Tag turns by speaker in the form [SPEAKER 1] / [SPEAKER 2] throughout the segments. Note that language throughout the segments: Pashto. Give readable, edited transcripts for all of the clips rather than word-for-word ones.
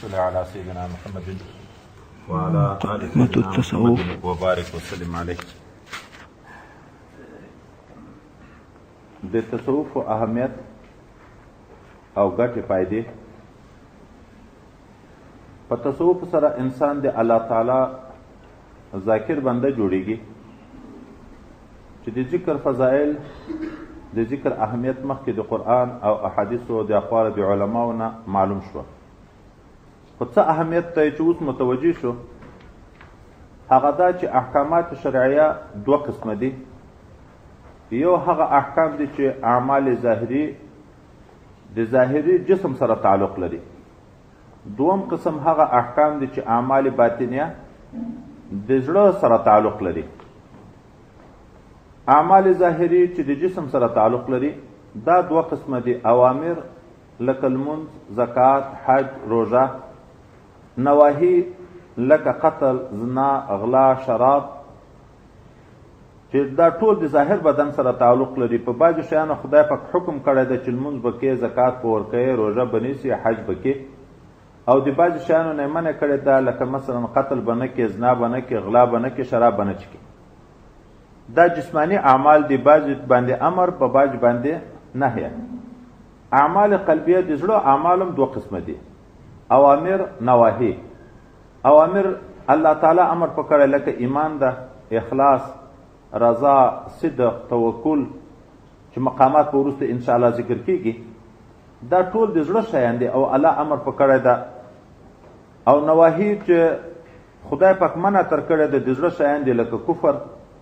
[SPEAKER 1] صل على سيدنا محمد وعلى آل سيدنا محمد وبارك وسلم عليه. د تصوف اهمیت او ګټې فائدې. په تصوف سره انسان د الله تعالی ذاکر بنده جوړیږي چې د ذکر فضائل د ذکر اهمیت مخکې د قرآن او احادیثو د اقوال د علماو نه معلوم شو. خو څه اهمیت ته چې اوس متوجه شو هغه دا چې احکامات شرعیه دوه قسمه دي. یو هغه احکام دي چې اعمال ظاهري د ظاهري جسم سره تعلق لري. دوم قسم هغه احکام دي چې اعمال باطنیه د زړه سره تعلق لري. اعمال ظاهري چې د جسم سره تعلق لري دا دوه قسمه دي: اوامر لکه لمونځ، زکات، حج، روژه. نواهی لکه قتل، زنا، غلا، شراب، چې دا ټول د ظاهر بدن سره تعلق لري. په بعضو شیانو خدای پاک حکم کړی دی چې لمونځ به کې، زکات به ورکوې، روژه به نیسي، حج به کې. او د بعضو شیانو نه یې منع کړې ده لکه مثلا قتل به نه کې، زنا به نه کې، غلا به نه کې، شراب به نه چکې. دا جسمانی اعمال دی، بعض باندې امر، په بعض باندې نهیه. اعمال قلبیه د زړه اعمالم دوه قسمه دي: اوامر، نواهی. اوامر الله تعالی امر پکړی لکه ایمان ده، اخلاص، رضا، صدق، توکل، چې مقامات په وروسته انشاءالله ذکر کیږي. دا ټول د زړه شیان دي او الله امر پکړی ده. او نواهی چې خدای پاک منع تر کړی ده د زړه شیان دي لکه کفر،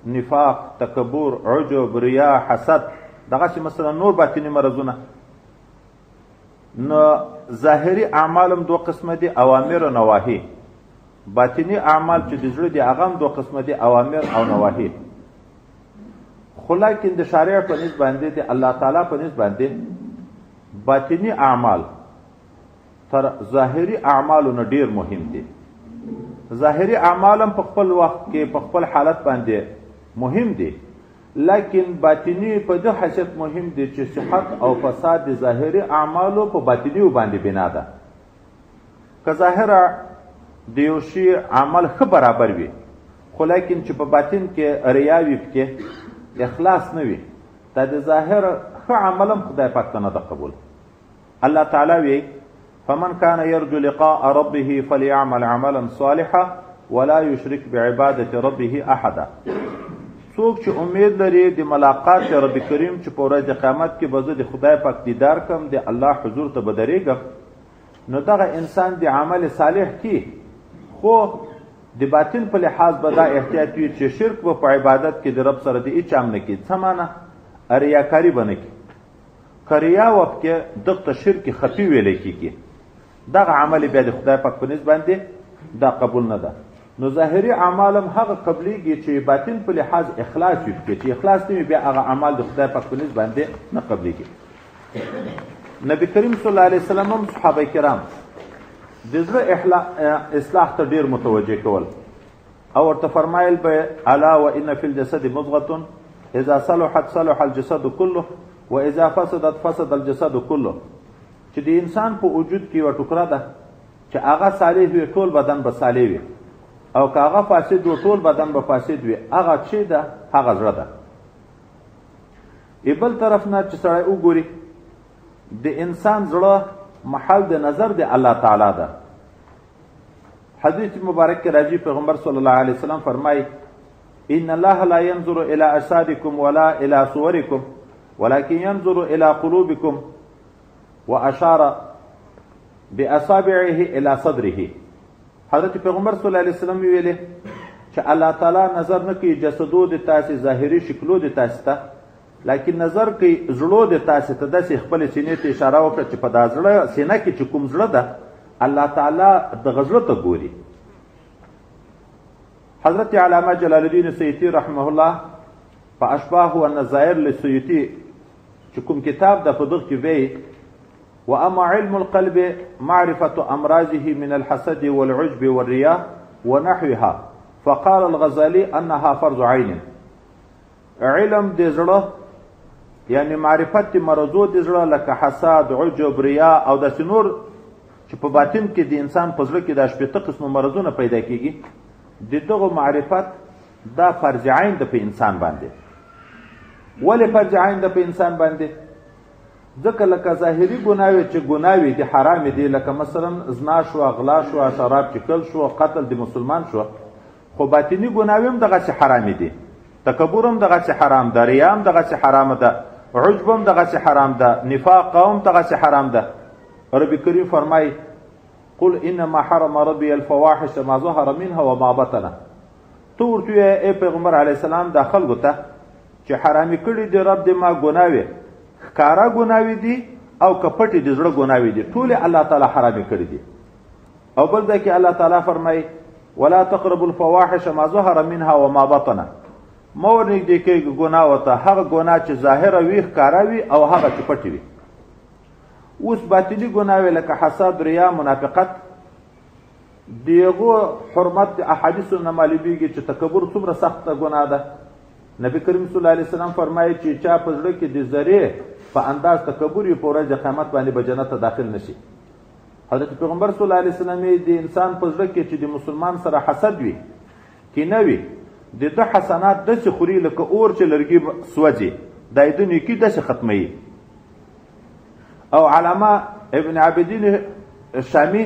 [SPEAKER 1] نفاق، تکبر، عجب، ریا، حسد، دغسې مثلا نور باطني مرضونه. نو ظاهري اعمالم دوه قسمه دي: اوامر او نواهی. باطني اعمال چې د زړه دي هغه هم دوه قسمه دي: اوامر او نواهی. خو لیکن د شارع په نسبت باندې د الله تعالی په نسبت باندې باطني اعمال تر ظاهري اعمالو نه ډیر مهم دي. ظاهري اعمالم په خپل وخت کې په خپل حالت باندې مهم دي، لیکن باطني په دې حیثیت مهم دي چې صحت او فساد د ظاهري اعمالو په باطنیو باندې بنا ده. که ظاهره د یو شي عمل ښه برابر وي خو لیکن چې په باطن کې ریا وي، پکې اخلاص نه وي، دا د ظاهر ښه عملم خدای پاک ته نه ده قبول. الله تعالی وی: فمن كان يرجو لقاء ربه فليعمل عملا صالحا ولا يشرك بعبادة ربه احدا. څوک چې امید لري د ملاقات رب کریم چې په ورځ د قیامت کې به زه د خدای پاک دیدار کم، د الله حضور ته به درېږم، نو دغه انسان د عمل صالح کی، خو د باطن په لحاظ به دا احتیاط وي چې شرک به په عبادت کې د رب سره د هېڅ هم نه کړي. څه معنی؟ ریاکاري به نه کړي. که ریا وه پکې دغه ته شرک خفي ویلی کېږي. دغه عمل بیا د خدای پاک په نسبت باندې دا قبول نه ده. نو ظاهري اعمالم هغه قبلیږي چې باطن په لحاظ اخلاص وي پکې، چې اخلاص نه وي بیا هغه اعمال د خدای پاک په نسبت باندې نه قبلیږي. نبی کریم صلی الله علیه وسلم هم صحابه کرام د زړه اصلاح ته ډیر متوجه کول او ورته فرمایل به: الا وان فی الجسد مضغة اذا صلحت صلح الجسد كله واذا فسدت فسد الجسد كله. چې د انسان په وجود کې یوه ټوکره ده چې هغه صالح وي ټول بدن به صالح وي، او که هغه فاسد وي ټول بدن به فاسد وي. هغه چې ده هغه زړه ده. بل طرف نه چې سړی وګوري د انسان زړه محل د نظر د الله تعالی ده. حدیث مبارک کې راځي، پیغمبر صلی الله علیه وسلم فرمایي: ان الله لا ينظر الى اجسادكم ولا الى صوركم ولكن ينظر الى قلوبكم واشار باصابعه الى صدره. حضرت پیغمبر صلی الله علیه وسلم ویلي چې الله تعالی نظر نه کوي جسدو د تاسې ظاهري شکلو د تاسې ته، لیکن نظر کوي زړو د تاسې ته. داسې خپل سینې ته اشاره وکړه چې په دا زړه سینه کې چې کوم زړه ده الله تعالی دغه زړه ته ګوري. حضرت علامه جلال الدین سیوطي رحمه الله په اشباح و نظائر لسیوطي چې کوم کتاب ده په دغه کې وایي: واما علم القلب معرفة امراضه من الحسد والعجب والرياء ونحوها فقال الغزالي انها فرض عين. علم د زړه یعنی معرفت مرضو د زړه لکه حسد، عجب، ریا او داسې نور چې په باطن کې د انسان په زړه کې دا شپېته قسمه مرضونه پیدا کېږي، د دغو معرفت دا فرض عین ده په انسان باندې. ولې فرض عین ده په انسان باندې؟ ځکه لکه ظاهري ګناوې چې ګناوې دي حرامې دي، لکه مثلا زنا شوه، غلا شوه، شراب چکل شوه، قتل د مسلمان شوه، خو باطني ګناوې هم دغسې حرامې دي. تکبر هم دغسې حرام ده، ریا هم دغسې حرامه ده، عجب هم دغسې حرام ده، نفاق هم دغسې حرام ده. رب کریم فرمای قل انما حرم ربي الفواحش ما ظهر منها وما بطن. تو ورته وایې ای پیغمبر علیه السلام دا خلکو ته چې حرامي کړي دي رب دې ما ګناوې، ښکاره ګناوې دي او که پټې د زړه ګناوې دي، ټولې الله تعالی حرامي کړي دي. او بل ځای کې الله تعالی فرمای ولا تقربوا الفواحش ما ظهر منها وما بطن. مه ورنږدې کېږي ګناو ته، هغه ګناه چې ظاهره وي، ښکاره وي، او هغه چې پټې وي. اوس باطني ګناوې لکه حسد، ریا، منافقت، د هغو حرمت د احادیثو نه معلومیږي چې تکبر څومره سخته ګناه ده. نبی کریم صلی الله علیه وسلم فرمایي چې چا په زړه کې د ذرې په انداز تکبر وي، په ورځ د قیامت باندې به جنت ته داخل نشي. حضرت پیغمبر صلی الله علیه وسلم د انسان په زړه کې چې د مسلمان سره حسد وي، کینه وي، د ده حسنات داسې خوري لکه اور چې لرګي سوځي، دا یې د نیکي داسې ختموي. او علامه ابن عابدین شامی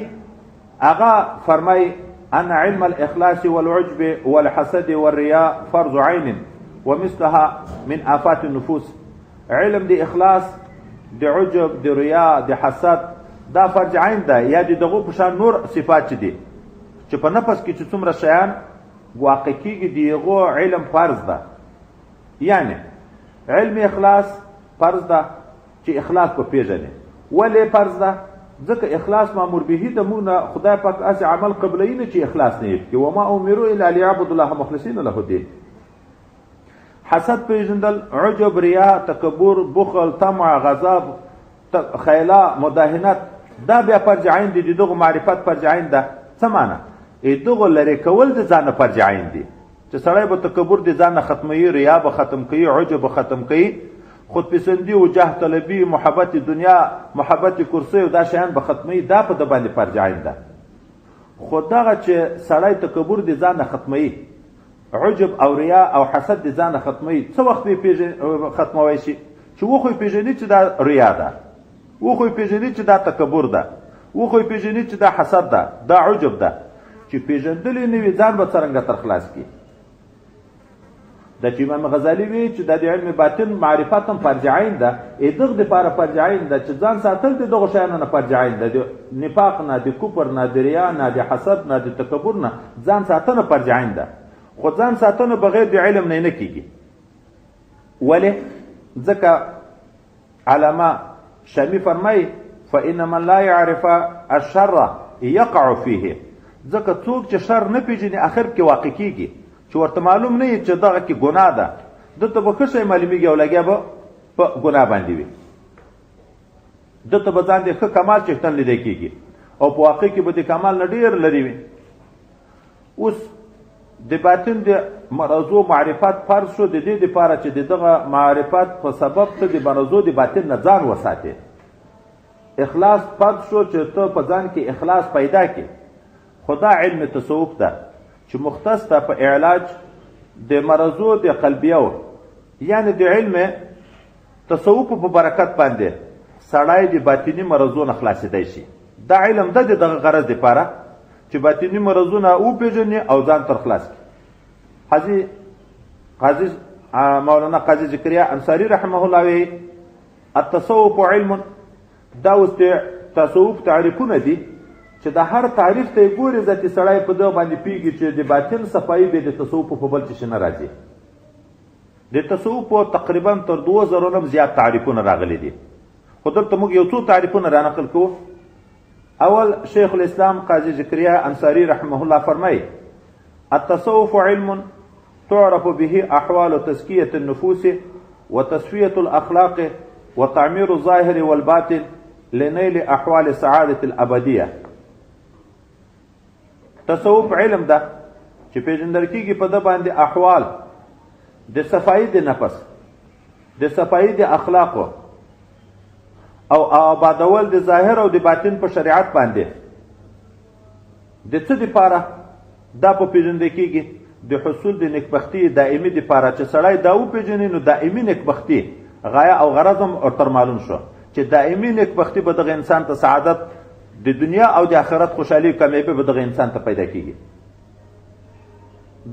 [SPEAKER 1] هغه فرمای ان علم الاخلاص والعجب والحسد والرياء فرض عين ومثلها من آفات النفوس. علم د اخلاص، د عجب، د ریا، د حسد دا فرض عین ده، یا د دغو په شان نور صفات چې دي چې په نفس کې چې څومره شیان واقع کېږي د هغو علم فرض ده. یعنی علم اخلاص فرض ده چې اخلاص په پیژنې. ولې فرض ده؟ ځکه اخلاص مامور به د موږ نه خدای پاک اسې عمل قبلوي نه چې اخلاص نه یې کړي. وما امروا الا لیعبدوا الله مخلصین له الدین. حسد پیژندل، عجب، ریا، تکبر، بخل، طمع، غضب، خیلا، مداهنت، دا بیا فرض عین دي. دغه معرفت فرض عین ده. څه معنی؟ دغه لرې کول د ځانه فرض عین دي چې سړی به تکبر د ځانه ختموي، ریا به ختم کوي، عجب به ختم کوي، خودپسندي او جاه طلبي، محبت دنیا، محبت کرسی او دا شیان به ختموي. دا په د باندې فرض عین ده. خو دغه چې سړی تکبر د ځانه ختموي، عجب او ریا او حسد د ځانه ختموي، څه وخت به ختموی شي؟ چې وخو یې پېژني چې دا ریا ده، وخو یې پېژني چې دا تکبر ده، وخو یې پېژني چې دا حسد ده، دا عجب ده. چې پېژندلی نه وي ځان به څرنګه تر خلاص کړي. دا چې امام غزالي وی چې دا د علم باطن معرفت هم فرض عین ده، دغه دپاره فرض عین ده چې ځان ساتل د دغو شیانو نه فرض عین ده، د نفاق نه، د کفر نه، د ریا نه، د حسد نه، د تکبر نه ځان ساتنه فرض عین ده. خو ځان ساتنه بغیر د علم نه کېږي. ولې؟ ځکه علامه شامی فرمایي فإن من لا يعرف الشر يقع فيه. ځکه څوک چې شر نه پېژني اخر کې واقع کېږي، چې ورته معلوم نه وي چې دغه کې ګناه ده، دته به ښه شی معلومېږي او لګیا به په ګناه باندې وي. دته به ځان د ښه کمال چښتن لیدی کېږي او په واقع کې به د کمال نه ډېر لرې وي. اوس د باطن د مرضو معرفت فرض شو د دې دپاره چې د دغه معرفت په سبب ته د مرضو د باطن نه ځان وساتې. اخلاص فرض شو چې ته په ځان کې اخلاص پیدا کړې. خدا علم تصوف ده چې مختص ده په علاج د مرضو د قلبیو، یعنی د علم تصوف په برکت باندې سړی د باطني مرضونو خلاصېدی شي. دا علم ده د دغه غرض دپاره چې باطني مرضونه وپېژني او ځان تر خلاص کړي. قاضي مولانا قاضي زکریا انصاري رحمه الله وی التصوف علم. دا اوس د تصوف تعریفونه دي چې د هر تعریف ته یې ګوري ذاتي سړی په دغه باندې پوهېږي چې د باطن صفایي به د تصوف په بل څه نه راځي. د تصوف تقریبا تر 2000 نه زیات تعریفونه راغلي دي، خو دلته موږ یو څو تعریفونه رانقل کوو. اول شیخ الاسلام قاضي زکریا انصاري رحمه الله فرمایي التصوف علم تعرف به احوال تزکیة النفوس وتصفیة الاخلاق وتعمیر الظاهر والباطن لنیل احوال سعادة الابدیه. تصوف علم ده چې پیژندل کېږي په ده باندې احوال د صفایي د نفس، د صفایي د اخلاقو او آبادول د ظاهر او د باطن په شریعت باندې د څه دپاره دا په پیژنده کېږي د حصول د نیکبختي دائمي دپاره چې سړی دا وپېژني نو دائمي نیکبختي غایه او غرض هم ورته معلوم شو چې دائمي نیکبختي به دغه انسان ته سعادت د دنیا او د آخرت خوشحالي او کامیابي به دغه انسان ته پیدا کېږي.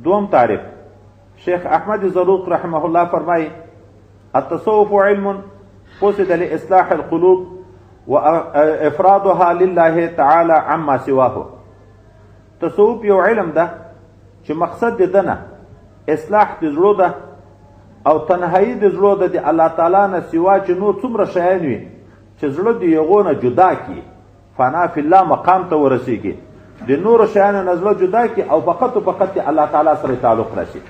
[SPEAKER 1] دوم تعریف شیخ احمد زروق رحمه الله فرمایي التصوف علم قصد لإصلاح القلوب وإفرادها لله تعالى عما سواه. تصوف یو علم ده چې مقصد د دنه اصلاح د زړه ده او تنهایی د زړه ده د الله تعالی نه سوا چې نور څومره شیان وي چې زړه د یغو نه جدا کړي فنا فی الله مقام ته ورسیږي د نور شیانو نه زړه جدا کړي او فقط او فقط الله تعالی سره تعلق راشي.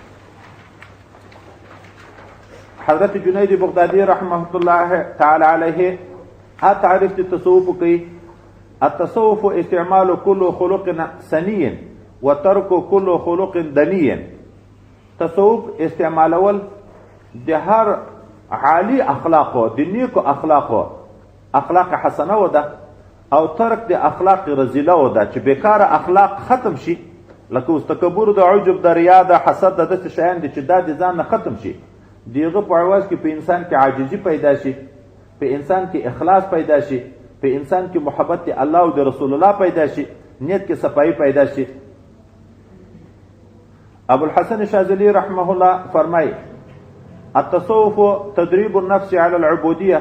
[SPEAKER 1] حضرت جنید بغدادي رحمه الله تعالی علیه تعریف د تصوف کوي التصوف استعمال كل خلق سني وترك كل خلق دني. تصوف استعمالول د هر عالی اخلاقو د نیکو اخلاقو اخلاق حسنه وده او ترک د اخلاق رذیله وده چې بیکاره اخلاق ختم شي لکه اوس تکبر د عجب د ریا د حسد د داسې شیان دي چې دا د ځان نه ختم شي دیغه په عوض کې په انسان کې عاجزي پیدا شي په انسان کې اخلاص پیدا شي په انسان کې محبت الله او د رسول الله پیدا شي نیت کې صفائی پیدا شي. ابو الحسن شاذلی رحمه الله فرمایي التصوف تدريب النفس على العبودية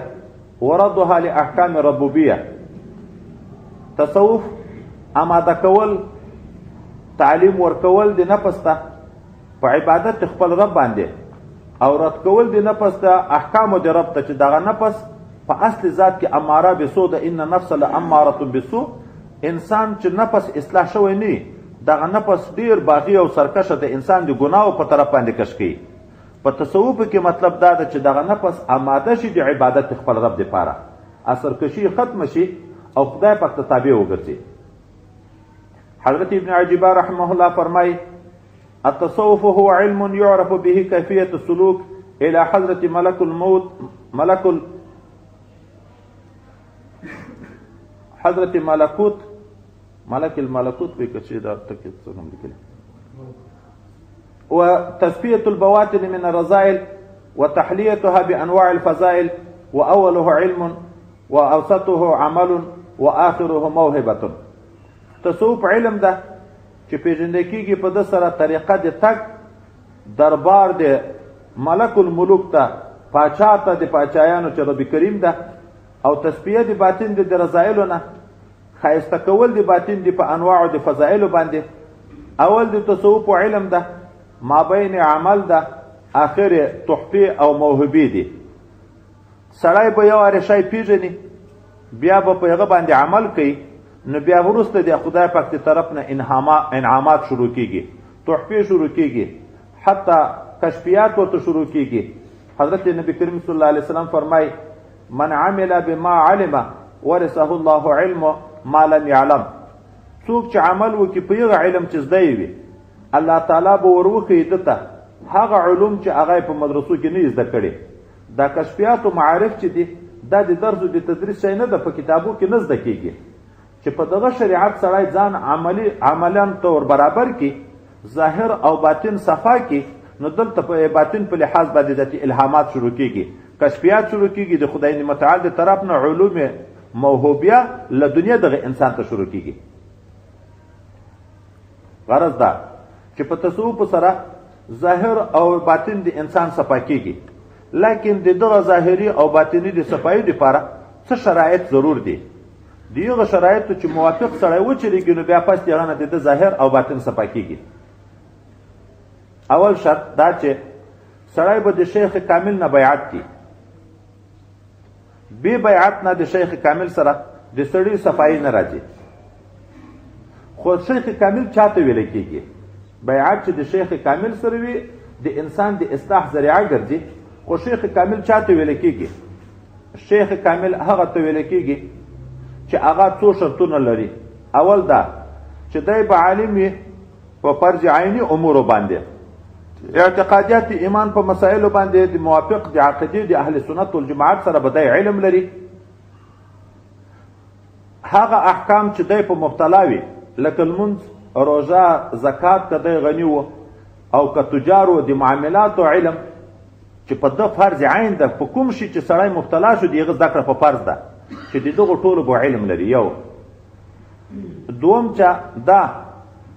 [SPEAKER 1] وردها لأحكام الربوبية. تصوف آماده کول تعلیم ورکول د نفس ته په عبادت خپل رب باندې او رد کول د نفس ته احکامو د رب ته چې دغه نفس په اصل ذات کې اماره بسوء ده ان نفس لاماره بسوء. انسان چې نفس اصلاح شوی نه دغه نفس ډیر باغی او سرکشه د انسان د ګناو په طرف باندې کش کوي. په تصوف کې مطلب دا ده چې دغه نفس آماده شي د عبادت خپل رب دپاره اثرکشي ختم شي او خدای پاک ته تابع وګرځي. حضرت ابن عجیبه رحمه الله فرمایي التصوف هو علم يعرف به كيفية السلوك إلى حضرة ملك الموت حضرة ملك الملكوت بكشي دار تكت وتسبية البواطن من الرذائل وتحليتها بأنواع الفضائل وأوله علم وأوسطه عمل وآخره موهبة. تصوف علم ده چې پیژندل کېږي په ده سره طریقه د تګ دربار د ملک الملوک ته پاچا ته د پاچایانو چې رب کریم ده او تسبیه د باطن د رذایلو نه ښایسته کول د باطن د په انواعو د فضایلو باندې اول د تصوف علم ده مابین عمل ده آخر تحفې او موهبې دي. سړی به یو هر شی پیژني بیا به په هغه باندې عمل کوي نو بیا وروسته د خدای پاک د طرف نه انعامات شروع کیږي تحفې شروع کیږي حتی کشفیات ورته شروع کیږي. حضرت نبی کریم صلی الله علیه وسلم فرمای من عمل بما علم ورثه الله علم ما لم يعلم. څوک چې عمل وکړي په هغه علم چې زده وي الله تعالی به وروښیي ده ته هغه علوم چې هغه په مدرسو کې نه زده کړي. دا کشفیات و معارف چې دي دا د درس و د تدریس شی نه ده په کتابو کې نه زده کیږي چې په دغه شریعت سړی ځان عملا طور برابر کی ظاهر او باطن صفا کی نو دلته په باطن په لحاظ باندې د الهامات شروع کیږي کشفیات شروع کیږي د خدای متعال د طرف نه علوم موهوبیه له دنیا دغه انسان ته شروع کیږي. غرض دا چې په تصوف سره ظاهر او باطن د انسان صفا کیږي لیکن د دغه ظاهري او باطنی د صفایي لپاره څه شرایط ضرور دي. دیغه شرایط چې موافق سره وچریږي نو بیا پس یغه نه د ظاهر او باطن صفا کیږي. اول شرط دا چې سړی به د شیخ کامل نه بیعت کی بی بیعت نه د شیخ کامل سره د سړی صفائی نه راځي. خو شیخ کامل چاته ویل کیږي بیعت چې د شیخ کامل سره وي د انسان د اصلاح ذریعہ ګرځي. خو شیخ کامل چاته ویل کیږي شیخ کامل هغه ته ویل کیږي چې هغه څو شرطونه لري. اول دا چې دی به عالم وي په فرض عیني امورو باندې اعتقادیات ایمان په مسائلو باندې د موافق د عقیدې د اهل سنت والجماعت سره به دی علم لري هغه احکام چې دی په مبتلا وي لکه لمونځ روژه زکات که دی غني و او که تجار و د معاملاتو علم چې په ده فرض عین ده په کوم شي چې سړی مبتلا شو د هغه زده کړه په فرض ده چې د دغو ټولو به علم لري. یو دوم دا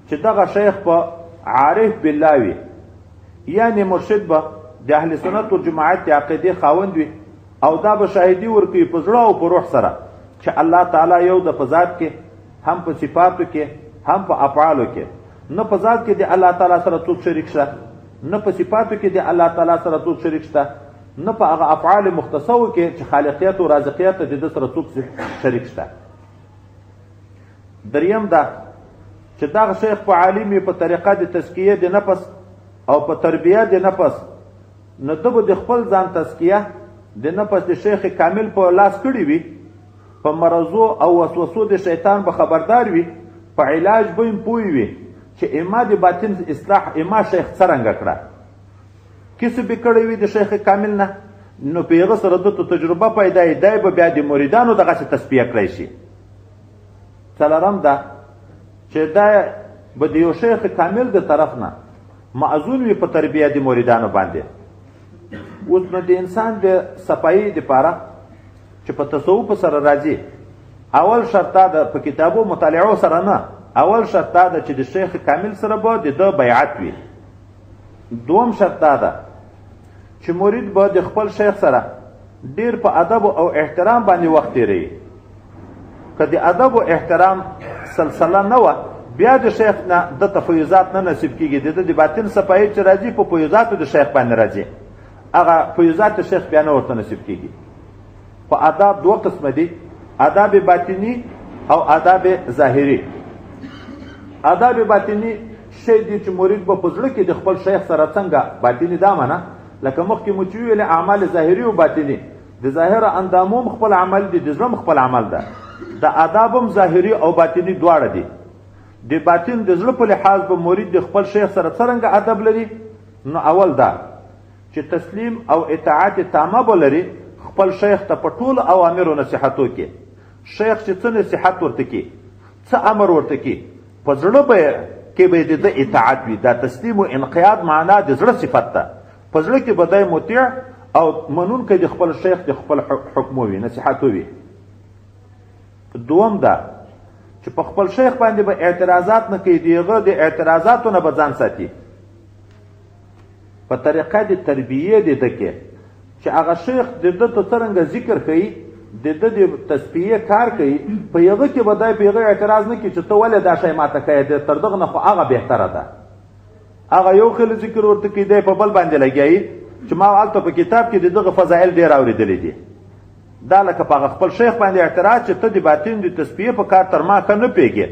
[SPEAKER 1] چې دغه شیخ په عارف بالله وي یعنی مرشد به د اهل سنت والجماعت د عقیدې خاوند وي او دا به شاهدي ورکوي په زړه او په روح سره چې الله تعالی یو د په ذات کې هم په صفاتو کې هم په افعالو کې نه په ذات کې د الله تعالی سره څوک شریک شته نه په صفاتو کې د الله تعالی سره څوک شریک شته نه په هغه افعال مختصو کې چې خالقیت او رازقیت د ده سره څوک شریک شته. دریم دا چې دغه شیخ په عالم په طریقه د تزکیه د نفس او په تربیه د نفس نو ده به د خپل ځان تزکیه د نفس د شیخ کامل په لاس کړي وي په مرضو او وسوسو د شیطان به خبردار وي په علاج به هم پوه وي چې اما د باطن اصلاح اما شیخ څرنګه کړه کسب یې کړی وي د شیخ کامل نه نو په هغه سره دته تجربه پیدا یي دی به بیا د مریدانو دغسې تصفیه کړی شي. څلورم ده چې دا به د یو شیخ کامل د طرف نه معذون وي په تربیه د مریدانو باندې. اوس نو د انسان د صفایي دپاره چې په تصوف سره راځي اول شرط دا ده په کتابو مطالعو سره نه اول شرط دا ده چې د شیخ کامل سره به د ده بیعت وي. دوم شرط دا ده چې مرید به د خپل شیخ سره ډیر په ادب او احترام باندې وخت تیروي. که د ادب او احترام سلسله نه وه بیا د شیخ نه دته فیوزات نه نصیب کېږي. د ده د باطن صفایي چې راځي په فیوزاتو د شیخ باندې راځي هغه فیوزات د شیخ بیا نه ورته نصیب کېږي. په آداب دوه قسمه دي آداب باطنی او آداب ظاهري. آداب باطنی شی دی چې مرید به په زړه کې د خپل شیخ سره څنګه باطني دا منه لکه مخکې مو چې ویلې اعمال ظاهري او باطني د ظاهره اندامو خپل عمل دی د زړه خپل عمل ده. د آداب هم ظاهري او باطني دواړه دي. د باطن د زړه په لحاظ به مرید د خپل شیخ سره څرنګه ادب لري نو اول دا چې تسلیم او اطاعت تامه به لري خپل شیخ ته په ټولو اوامرو نصیحتو کې. شیخ چې څه نصیحت ورته کې څه امر ورته کې په زړه به کې به د ده اطاعت وي. دا تسلیم و انقیاد معنا د زړه صفت ده. په زړه کې به دی مطیع او منونکی د خپل شیخ د خپل حکمو وي نصیحتو وي. دوم ده چې په خپل شیخ باندې به اعتراضات نه کوي د هغه د اعتراضاتو نه به ځان ساتي. په طریقه د تربیې د ده کې چې هغه شیخ د ده ته څرنګه ذکر کوي د ده د تصفیې کار کوي په هغه کې به دی په هغه اعتراض نه کوي چې ته ولې دا شی ماته کوې تر دغه نه خو هغه بهتره ده. هغه یو خیل ذکر ورته کوي دی په بل باندې لګیایي چې ما هلته په کتاب کې د دغه فضایل ډېر اورېدلی دي. دا لکه په هغه خپل شیخ باندې اعتراض چې ته د باطن د تصفیې په کار تر ما ښه نه پوهېږې.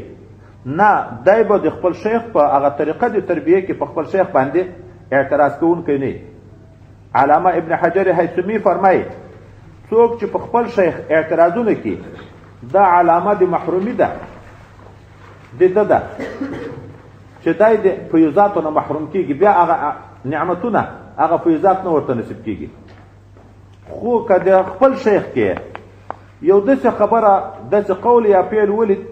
[SPEAKER 1] نه دی به د خپل شیخ په هغه طریقه د تربیې کې په خپل شیخ باندې اعتراض کوونکی نه. علامه ابن حجر هیثمي فرمایي څوک چې په خپل شیخ اعتراضونه کوي دا علامه د محرومي ده د ده ده چې دی د فیوزاتو نه محروم کېږي بیا هغه نعمتونه هغه فیوزات نه ورته نصیب کېږي. خو که د خپل شیخ کې یو داسې خبره داسې قول یا فعل ولید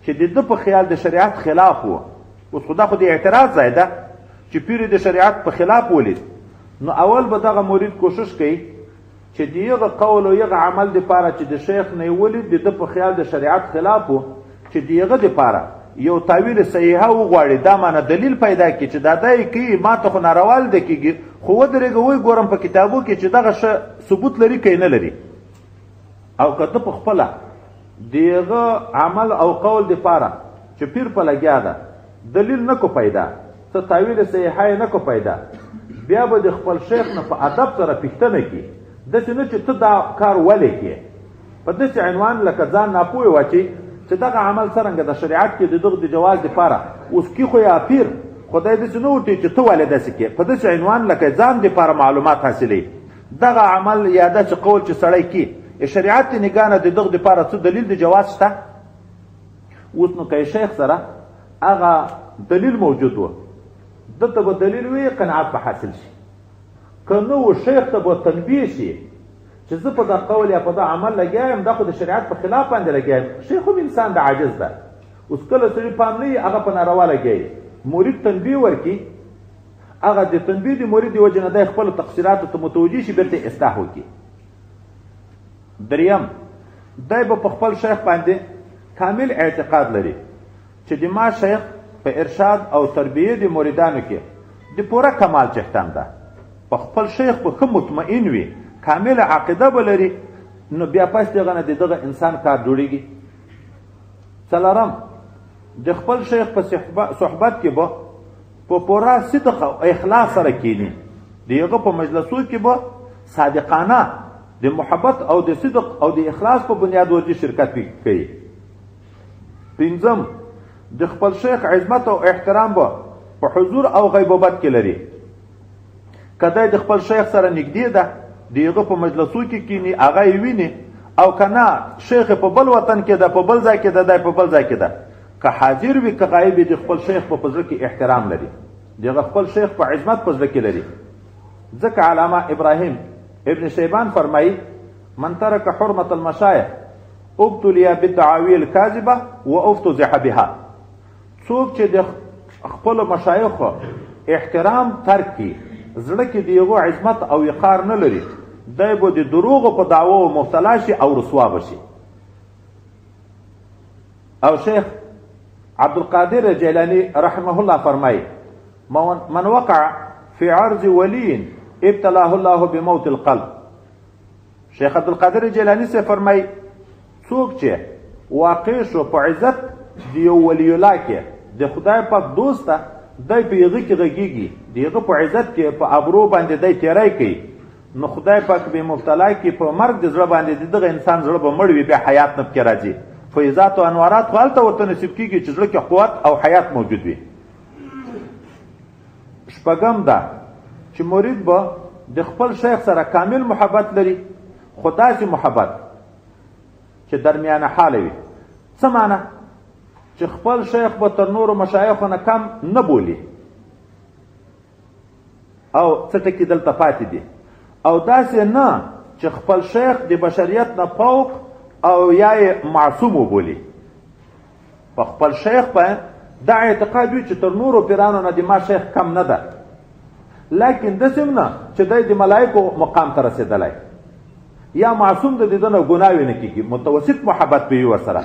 [SPEAKER 1] چې د ده په خیال د شریعت خلاف و اوس خو دا خو د اعتراض ځای ده چې پیر د شریعت په خلاف ولید نو اول به دغه مرید کوشش کوي چې د یغه قول او یغه عمل دپاره چې د شیخ نه یې ولید د ده په خیال د شریعت خلاف و چې د هغه دپاره یو تاویل صحیحه وغواړي دا معنه دلیل پیدا کړي چې دا دی کوي ما ته خو ناروا لیده کېږي خو ودرېږه وایي ګورم په کتابو کې چې دغه ښه ثبوت لري که نه لري. او که ته په خپله د هغه عمل او قول دپاره چې پیر په لګیا ده دلیل نه کو پیدا څه تاویل صحیحه یې نه کو پیدا بیا به د خپل شیخ نه په ادب سره پوښتنه کړي داسې نه چې ته دا کار ولې کې په داسې عنوان لکه ځان ناپوهې واچي چې دغه عمل څرنګه د شریعت کې د دغه د جواز دپاره اوس کې خو یا پیر خدای داسې نه وټي چې ته ولې داسې کې په داسې عنوان لکه ځان دپاره معلومات حاصلوي دغه عمل یا داسې قول چې سړی کې شریعت نگاه نه د دغه دپاره څه دلیل د جواز شته. اوس نو که شیخ سره هغه دلیل موجود و دته به دلیل وي قناعت به حاصل شي که نه و شیخ ته به تنبیه شي چې زه په دا قول یا په دا عمل لګیا یم دا خو د شریعت په خلاف باندې لګیا یم. شیخ هم انسان د عاجز ده. اوس کله سړي پام نه وي هغه په ناروا لګیا مرید تنبیه ورکړي هغه د تنبیه د مرید د وجې نه دی خپلو تقصیراتو ته متوجه شي بېرته اصلاح وکړي. دریم دی به په خپل شیخ باندې کامل اعتقاد لري چې د ما شیخ په ارشاد او تربیه د مریدانو کې د پوره کمال څښتن ده. په خپل شیخ به ښه مطمئن وي کامله عقیده به لري نو بیا پس دغه نه د دغه انسان کار جوړېږي. څلورم د خپل شیخ په صحبت کې به په پوره صدق او اخلاص سره کینی. د هغه په مجلسو کې به صادقانه د محبت او د صدق او د اخلاص په بنیاد ورته شرکت کوي. پنځم د خپل شیخ عظمت او احترام به په حضور او غیبوبت کې لري. کله د خپل شیخ سره نږدې ده د هغه په مجلسو کې کینی هغه یې ویني او کنه شیخ په بل وطن کې ده په بل ځای کې ده په بل ځای کې ده که حاضر وي که غایب د خپل شیخ په زړه کې احترام لري دغه خپل شیخ په عظمت په زړه کې لري. ځکه علامه ابراهیم ابن شیبان فرمایي من ترک حرمة المشایخ ابتلي بالدعاوی الكاذبه وافتضح بها. څوک چې د خپل مشایخو احترام ترک کړي زړه کې د هغو عظمت او وقار نه لري دی به د دروغو په دعوو مبتلا شي او رسوا بشي. او شیخ عبدالقادر جیلانی رحمه الله فرمایي من وقع في عرض ولي ابتلاه الله بموت القلب. شیخ عبدالقادر جیلانی سے فرمایي څوک چې واقع شو په عزت د یو ولی الله کې د خدای پاک دوست دی په هغه کې غږیږي د هغه په عزت کې په ابرو باندې دی تیری کوي نو خدای پاک به مبتلا کې په مرګ د زړه باندې دغه انسان زړه به مړ وي بیا حیات نه پکې راځي. فیضات او انوارات خو هلته ورته نصیب کېږي چې زړه کې قوت او حیات موجود وي. شپږم ده چې مرید به د خپل شیخ سره کامل محبت لري خو داسې محبت چې درمیانه حاله وي. څه معنی؟ چې خپل شیخ به تر نورو مشایخو نه کم نه بولي او څه ټکي دلته پاتې دي او داسې نه چې خپل شیخ د بشریت نه فوق او یا یې معصوم وبولي. په خپل شیخ په دا اعتقاد وي چې تر نورو پیرانو نه د ما شیخ کم نه ده لیکن داسې هم نه چې دی د ملایکو مقام ته رسېدلی یا معصوم د دې نه ګناه نه کېږي. متوسط محبت به وي ورسره.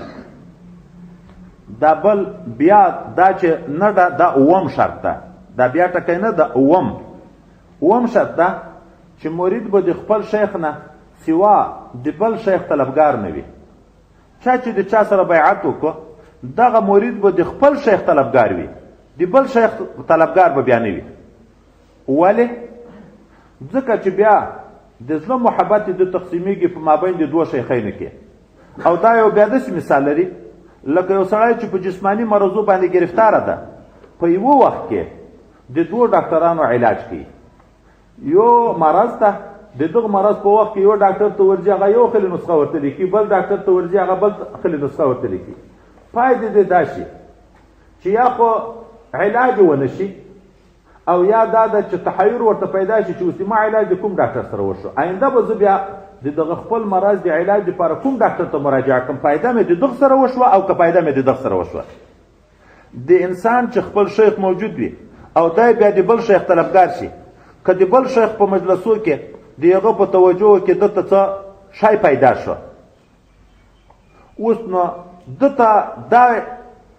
[SPEAKER 1] دا بل بیا دا چې نه ده دا اوم شرط ده. دا بیا ټکی نه ده اوم شرط ده چې مرید به د خپل شیخ نه سوا د بل شیخ طلبګار نه وي. چا چې د چا سره بیعت وکړو دغه مرید به د خپل شیخ طلبګار وي د بل شیخ طلبګار به بیا نه وي. ولې؟ ځکه چې بیا د زړه محبت د تقسیمیږي په مابین د دوه شیخینو کې. او دا یو بیا داسې مثال لري لکه یو سړی چې په جسماني مرضو باندې گرفتاره ده په یوه وخت کې د دوه ډاکټرانو علاج کوي. یو مرض ته د دغه مرض په وخت کې یو ډاکټر ته ورځي هغه یو خلي نسخه ورته لیکي بل ډاکټر ته ورځي هغه بل خلي نسخه ورته لیکي. پایدې دې دا شي چې یا خو علاج ونه شي او یا دا ده چې تحیر ورته پیدا شي چې اوس ما علاج د کوم ډاکټر سره وشو آینده به زه بیا د دغه خپل مرض د علاج لپاره کوم ډاکټر ته مراجعه کوم فایده مې د دغه سره وشوه او که فایده مې د دغه سره وشوه. د انسان چې خپل شیخ موجود وي او دی بیا د بل شیخ طلبګار شي که د بل شیخ په مجلسو کې د هغه په توجه کې دته څه شی پیدا شو اوس نو دته دا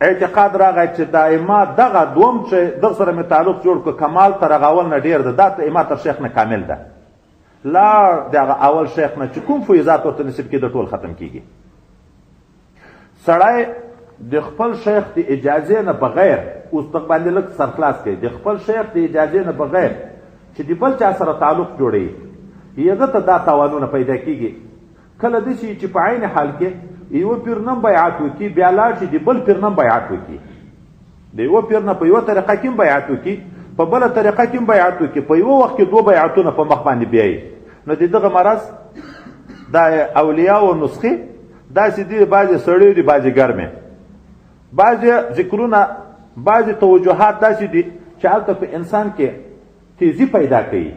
[SPEAKER 1] اعتقاد راغی چې دائما دغه دوم چې دغه سره مې تعلق جوړ کړ کمال تر هغه نه ډېر ده دا ایما تر شیخ نه کامل ده لا دغه اول شیخ نه چې کوم فیضات ورته نصیب کېده ټول ختم کېږي. سړی د خپل شیخ د اجازې نه بغیر اوس دغه باندې لږ سرخلاص کوي د خپل شیخ د اجازې نه بغیر چې د بل چا سره تعلق جوړوي هغه ته دا تاوانونه پیدا کېږي. کله داسې چې په عین حال کې یو پیر نه بیعت وکړي بیا لاړ شي د بل پیر نه بیعت وکړي د یو پیر نه په یوه طریقه کې بیعت وکړي په بله طریقه کې بیعت وکړي په یوه وخت کې دوه بیعتونه په مخ باندې بیایي نو د دغه مرض د اولیاو نسخې داسې دي بعضې سړی دي بعضې ګرمې بعضې ذکرونه بعضې توجهات داسې دي چې هلته په انسان کې تیزی پیدا کوي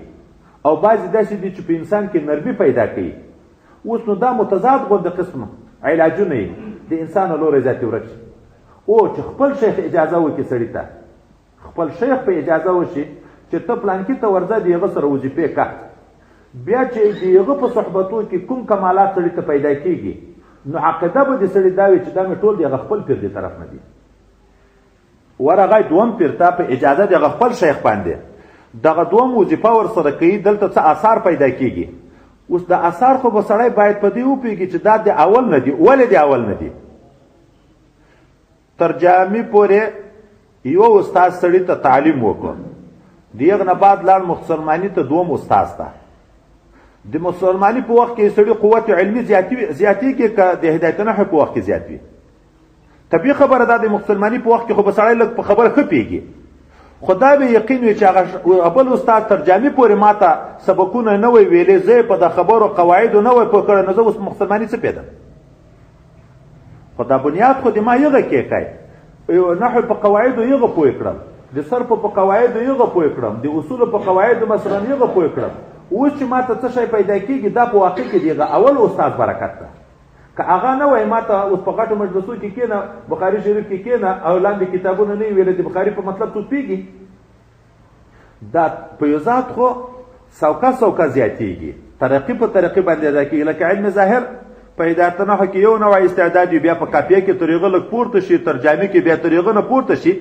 [SPEAKER 1] او بعضې داسې دي چې په انسان کې نرمي پیدا کوي اوس نو دا متضاد غونډه قسم علاجونه یې د انسان له لورې ذاتي ورک شي او چې خپل شیخ اجازه وکړي سړي ته خپل شیخ په اجازه وشي چې ته پلانکي ته ورځه د هغه سره وظیفې که بیا چې د هغه په صحبتو کې کوم کمالات سړي ته پیدا کېږي نو عقیده به د سړي دا وي چې دا مې ټول د هغه خپل پیر دې طرف نه دي ورغی دوم پیر ته په اجازه د هغه خپل شیخ باندې دغه دوم وظیفه ورسره کوي دلته څه آثار پیدا کېږي اوس د آثار خو به سړی باید په دې وپوهېږي چې دا د اول نه دي ولې د اول نه دي تر جامع پورې یو استاد سړي ته تعلیم وکړ د هغه نه بعد لاړ مسلماني ته دوم استاد ته د مسلماني په وخت کې سړي قوت علمي زیاتېږي که د هدایت نحو په وخت کې زیات وي طبیعي خبره ده د مسلماني په وخت کې خو به سړی لږ په خبره ښه پوهېږي خو دا به یقین وي چې هغه بل استاد تر جامع پورې ماته سبقونه نه وی ویلې زه په د خبرو قواعدو نه وی پوه کړی نو زه اوس مسلماني څه پوهېدم خو دا بنیاد خو د ما یغه کېکی نحو په قواعدو یغه پوه کړم د صرف په قواعدو یغه پوه کړم د اصولو په قواعدو مثلا یغه پوه کړم اوس چې ماته څه شی پیدا کېږي دا په واقع کې د اول استاد برکت ده که هغه نه وای ماته اوس په غټو مجلسو کې کېنه بخاري شریف کې کېنه او لاندې کتابونه نه ویل د بخاري په مطلب تو پیږي دا په یو ذات خو سوکه زیاتېږي ترقي په ترقي باندې ادا کېږي لکه علم ظاهر په هدایت نحو کې یو نوع استعداد بیا په کاپیه کې تر هغه لږ پورته شي ترجمه کې بیا تر هغه نه پورته شي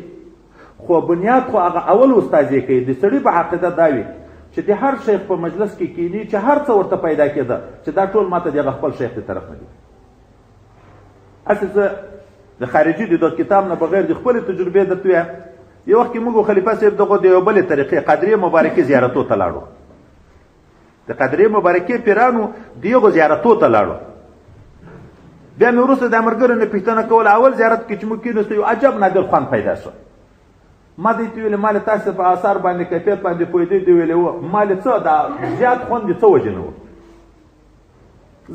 [SPEAKER 1] خو بنیاد خو هغه اول استاد یې کوي د سړي په عقیده دا وي چې د هر شیخ په مجلس کې کینی چې هر څه ورته پیدا کېده چې دا ټول ماته د خپل شیخ ته طرف نه دي اصل د خارجي د کتاب نه بغیر د خپل تجربې درته وایم یو وخت کې موږ خلیفه صاحب دغه د یو بلې طریقې قدرې مبارکې زیارتو ته لاړو د قدرې مبارکې پیرانو دغه زیارتو ته لاړو بیا مې وروسته د ملګرو نه پوښتنه کوله اول زیارت کې چې موږ کېناستو یو عجب نادر خوند پیدا شو ما دې ته ویلې مالې تاسو په آثار باندې کیفیت باندې پوهېدئ دې ویلې وه مالې څه دا زیات خوند دې څه وجې نه و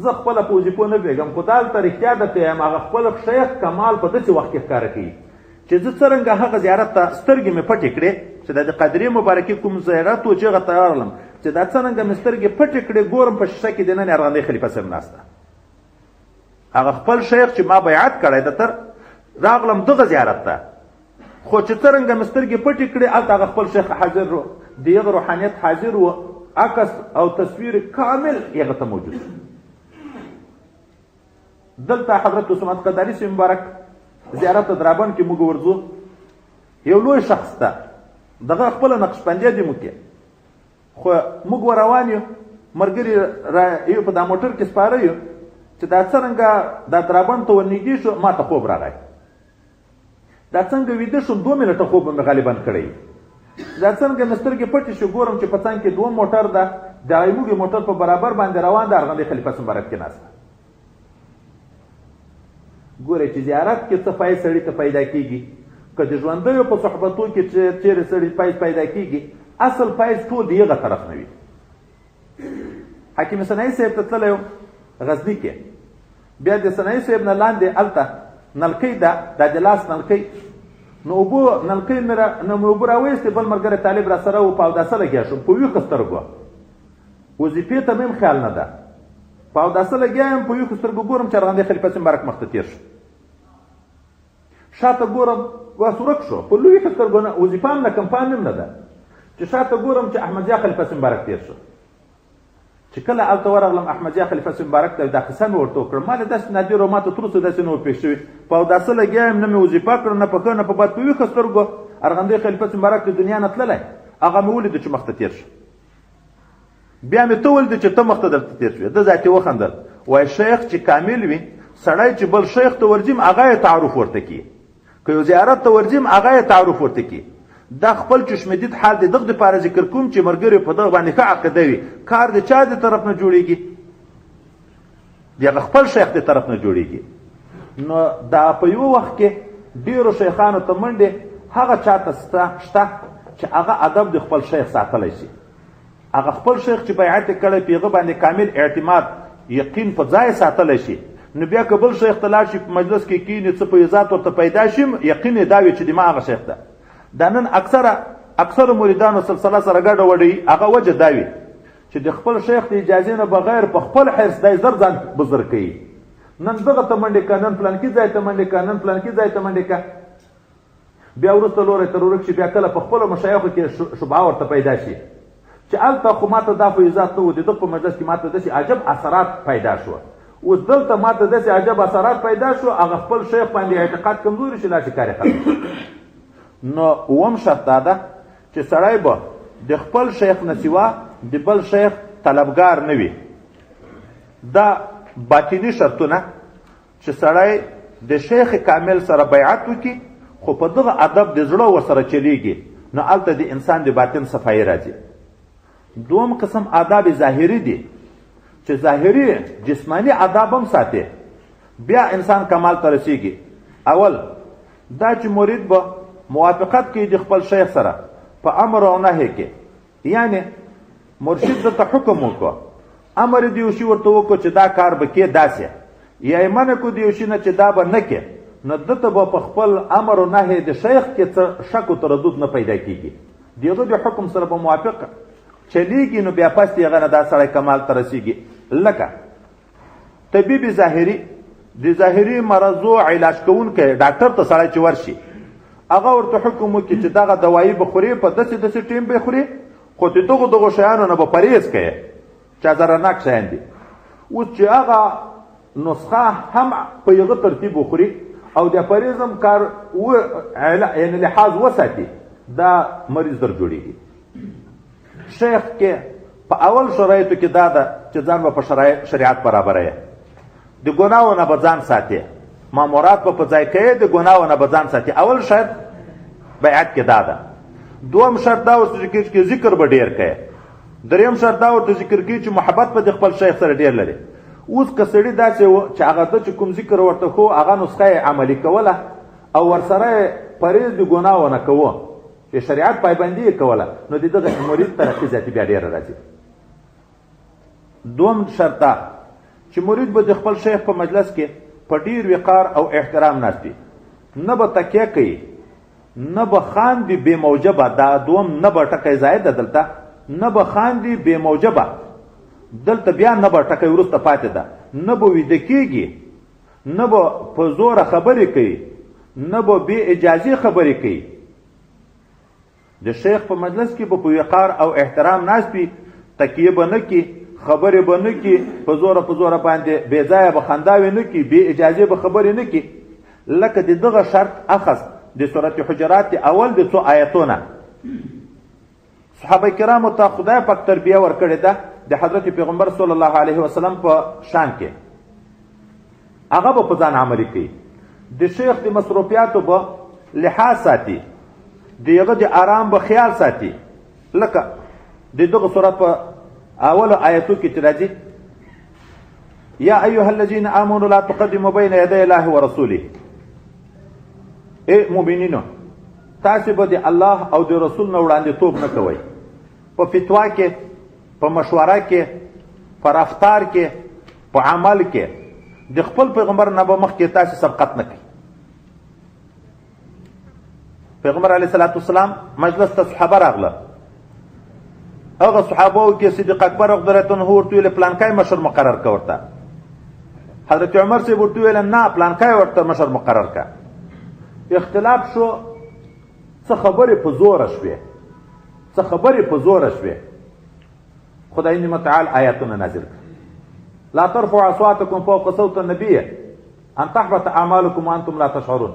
[SPEAKER 1] زه خپله په وظیفو نه پوهېږم خو دا دلته رښتیا درته وایم هغه خپل شیخ کمال په داسې وخت کې ښکاره کوي چې زه څرنګه هغه زیارت ته سترګې مې پټې کړې چې دا د قدرې مبارکې کوم زیارت و چې هغه ته راغلم چې دا څرنګه مې سترګې پټې کړې ګورم په شیشه کې دننه ارغندې خلیفه صاحب ناسته هغه خپل شیخ چې ما بیعت کړی ده تر راغلم دغه زیارت ته خو چې څرنګه مې سترګې پټې کړې هلته هغه خپل شیخ حاضر و د هغه روحانیت حاضر و عکس او تصویر کامل هغه ته موجود دلته حضرت عثمان قداري صاحب مبارک زیارت درابن کې موږ ورځو یو لوی شخص ته دغه خپله نقشبندي دي موږ کې خو موږ روان یو ملګري یو په دا موټر کې سپاره یو چې دا څرنګه دا درابن ته ورنږدې شو ما ته خوب راغی دا څنګه ویده شوم 2 منټه خوب مې غالبا کړی دا څنګه مې سترګې پټې شو ګورم چې په څنګ کې 2 موټر ده د ایموږ موټر په برابر باندې روان ده ارغندې خلیفه صاحب مبارک کې ناسته ګوره چې زیارت کې څه فایز سړي ته پیدا کېږي که د ژوندیو په صحبتو کې چیرې سړي فایز پیدا کېږي اصل فایز ټول د هغه طرف نه وي حکیم سنایي صاحب ته تللی غزني کې بیا د سنایي صاحب نه لاندې هلته نلکۍ ده دا د لاس نلکۍ نو اوبو نلکۍ مې اوبه راویستې بل ملګری طالب را سره و په اوداسه لګیا شوم په ویښو سترګو وظیفې ته مې هم خیال نه ده په اوداسه لګیا یم په ویښو سترګو ګورم چې ارغندې خلیفه صاحب مبارک مخ ته تېر شو شاته ګورم واس ورک شو په ویښو سترګو نه وظیفه هم نه کمپان هم نه ده چې شاته ګورم چې احمدیا خلیفه صاحب مبارک تېر شو چې کله هلته ورغلم احمدیا خلیفه صاحب مبارک ته دا قصه مې ورته وکړه ما له داسې نادر او ما ته تر اوسه داسې نه و پېښ شوي په اوداسه لګیا یم نه مې وظیفه کړه نه په ښه نه په بد په ویښه سترګو ارغندې خلیفه صاحب مبارک د دنیا نه تللی هغه مې ولیده چې مخ ته تېر شو بیا مې ته ولیده چې ته مخ ته درته تېر شوې ده ذاتي وخندل وایي شیخ چې کامل وي سړی چې بل شیخ ته ورځي هغه یې تعارف ورته کړي که یو زیارت ته ورځي هغه یې تعارف ورته کړي دا خپل چشمدید حال د دغه لپاره ذکر کوم چې ملګري په دغه باندې ښه عقیده وي کار د چا د طرف نه جوړېږي د هغه خپل شیخ د طرف نه جوړېږي نو دا په یو وخت کې ډېرو شیخانو ته منډې هغه چاته شته چې هغه ادب د خپل شیخ ساتلی شي هغه خپل شیخ چې بیعت یې کړی په هغه باندې کامل اعتماد یقین په ځای ساتلی شي نو بیا که بل شیخ ته لاړ شي په مجلس کې کښېني څه فیضات ورته پیدا شي یقین یې دا وي چې د ما هغه شیخ ده دا نن اکثره مریدانو سلسله سره ګډه وډه هغه وجه دا وي چې د خپل شیخ د اجازې نه بغیر په خپل حرص دی زر ځان بزر کوي. نن دغه ته منډې که، نن فلانکي ځای ته منډې که، نن فلانکي ځای ته منډې که. بیا وروسته لوری تر ورک شي، بیا کله په خپلو مشایخو کې شبهه ورته پیدا شي چې هلته خو ماته دا فیضات نه و، د ده په مجلس کې ماته داسې عجب اثرات پیدا شوه. اوس دلته ماته داسې عجب اثرات پیدا شو، هغه خپل شیخ باندې اعتقاد کمزوري شي، داسې کار یې ختم. نو اووم شرط دا ده چې سړی به د خپل شیخ نه سوا د بل شیخ طلبګار نه وي. دا باطني شرطونه چې سړی د شیخ کامل سره بیعت وکړي، خو په دغه ادب د زړه ورسره چلیږي، نو هلته د انسان د باطن صفایي راځي. دوم قسم آداب ظاهري دي چې ظاهري جسمانی آداب هم ساتي، بیا انسان کمال ته رسیږي. اول دا چې مرید به موافقت کوي د خپل شیخ سره په امر او نهي کې، یعنی مرشد درته حکم وکړو، امر د یو شي ورته وکړو چې دا کار به کې داسې، یا یې منع کړو د یو شي نه چې دا به نه کې، نو دته به په خپل امر او نهي د شیخ کې څه شک او تردد نه پیدا کېږي، د هغه د حکم سره به موافق چلیږي. نو بیا پس د هغه نه دا سړی کمال ته رسیږي. لکه طبیب ظاهري، د ظاهري مرضو علاج کوونکی ډاکټر ته سړی چې ورشي، هغه ورته حکم وکړي چې دغه دوایي به خوري، په داسې داسې ټیم به خوري، خو د دغو شیانو نه به پرهیز کوي چې ضررناک شیان دي. اوس چې هغه نسخه هم په یغه ترتیب وخوري او د پرهیز هم کار یعنی لحاظ وساتي، دا مریض در جوړیږي. شیخ کې په اول شرایطو کې دا ده چې ځان به په شریعت برابره، د ګناهو نه به ځان ساتي، مامورات به په ځای کوي، د ګناهو نه به ځان ساتي. اول شرط بیعت کې دا ده. دوم شرط دا ورته چې ذکر به ډېر کوي. دریم شرط دا ورته ذکر کوي چې محبت به د خپل شیخ سره ډېر لري. اوس که سړي داسې و چې هغه ده چې کوم ذکر ورته خو هغه نسخه یې عملي کوله او ورسره یې پرهیز د ګناهو نه کوه، چې شریعت پایبندي یې کوله، نو د دغه مرید ترقي ذاتي بیا ډېره راځي. دوم شرط دا چې مرید به د خپل شیخ په مجلس کې په ډېر وقار او احترام ناست وي، نه به تکیه کوي، نه به خاندي بې موجبه. دا دوم نه به ټکی زاید ده دلته، نه به خاندي بې موجبه، دلته بیا نه به ټکی وروسته پاتې ده، نه به ویده کېږي، نه به په زوره خبرې کوي، نه به بې اجازې خبرې کوي. د شیخ په مجلس کې به په وقار او احترام ناست وي، تکیه به نه کړي، خبرې به نه کړي، په زوره باندې بې ځایه به خنداوې نه کړي، بې اجازې به خبرې نه کړي. لکه د دغه شرط اخذ د سورت حجرات اول د څو آیتونه صحابه کرامو ته خدای پاک تربیه ورکړې ده د حضرت پیغمبر صلی الله علیه وسلم په شان کې، هغه به په ځان عملي کوي. د شیخ د مصروفیاتو به لحاظ ساتي، د هغه د آرام به خیال ساتي. لکه د دغه سورت په اولو آیتو کې چې راځي یا ایها الذین آمنوا لا تقدموا بین یدی الله ورسوله، ای مؤمنینو تاسو به د الله او د رسول نه وړاندیتوب نه کوئ، په فتوا کې، په مشوره کې، په رفتار کې، په عمل کې د خپل پیغمبر نه به مخکې تاسو سبقت نه کوئ. پیغمبر علیه الصلاة والسلام مجلس ته صحابه راغله، هغه صحابو کې صدیق اکبر رضی الله عنه ورته ویل پلانکای مشر مقرر که ورته. حضرت عمر صاحب ورته ویل نه پلانکای ورته مشر مقرر که. اختلاف شو، څه خبرې په زوره شوې، څه خبرې په زوره شوې. خدای متعال آیاتونه نازل کړه، لا ترفعوا اصواتکم فوق صوت النبي ان تحبط اعمالکم وانتم لا تشعرون.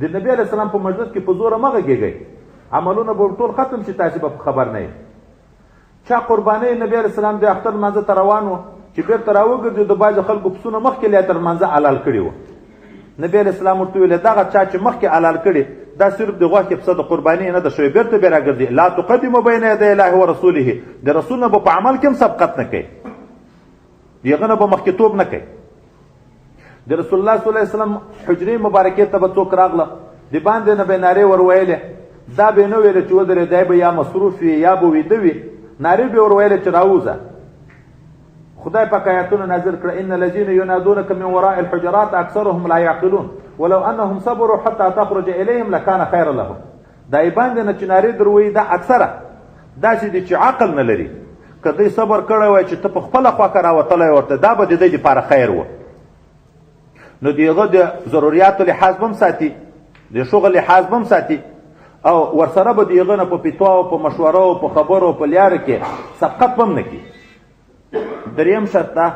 [SPEAKER 1] د نبی علیه السلام په مجلس کې په زوره مه غږېږئ، عملونه به ټول ختم شي، تاسې به خبر نه یې. چا قربانۍ نبی علیه السلام د اختر لمانځه ته روان و چې بېرته راوګرځېد، د بعضې خلکو پسونه مخکې لا تر لمانځه حلال کړي وو. نبی علیه السلام ورته ویل دغه چا چې مخکې حلال کړي دا صرف د غوښې پسه د قربانۍ نه ده شوې، بېرته بیا راګرځي. لا تقدموا بین یدی الله ورسوله، د رسول نه به په عمل کې هم سبقت نه کوي، د هغه نه به مخکېتوب نه کوي. د رسول الله صلی الله علیه وسلم حجرې مبارکې ته به څوک راغله، د باندې نه به یې نارې ور ویلې، دا به یې نه ویلې چې ودرېدی به یا مصروف وي یا به ویده وي، نارې به یې ور ویلې چې راوځه. خدای پاک آیاتونه نازل کړه ان الذین ینادونک من وراء الحجرات اکثرهم لا یعقلون ولو انهم صبروا حتى تخرج الیهم لکان خیر لهم. دا یې باندې نه چې نارې در وایي دا اکثره داسې دي چې عقل نه لري، که دوی صبر کړی وای چې ته په خپله خوښه راوتلی ورته دا به د دوی دپاره خیر و نو د هغه د ضروریاتو لحاظ به هم ساتي د شغل لحاظ به هم ساتي او ورسره به د هغه نه په فتوا او په مشوره او په خبرو او په لیاره کې سبقت به هم نه کړي. دریم شرط دا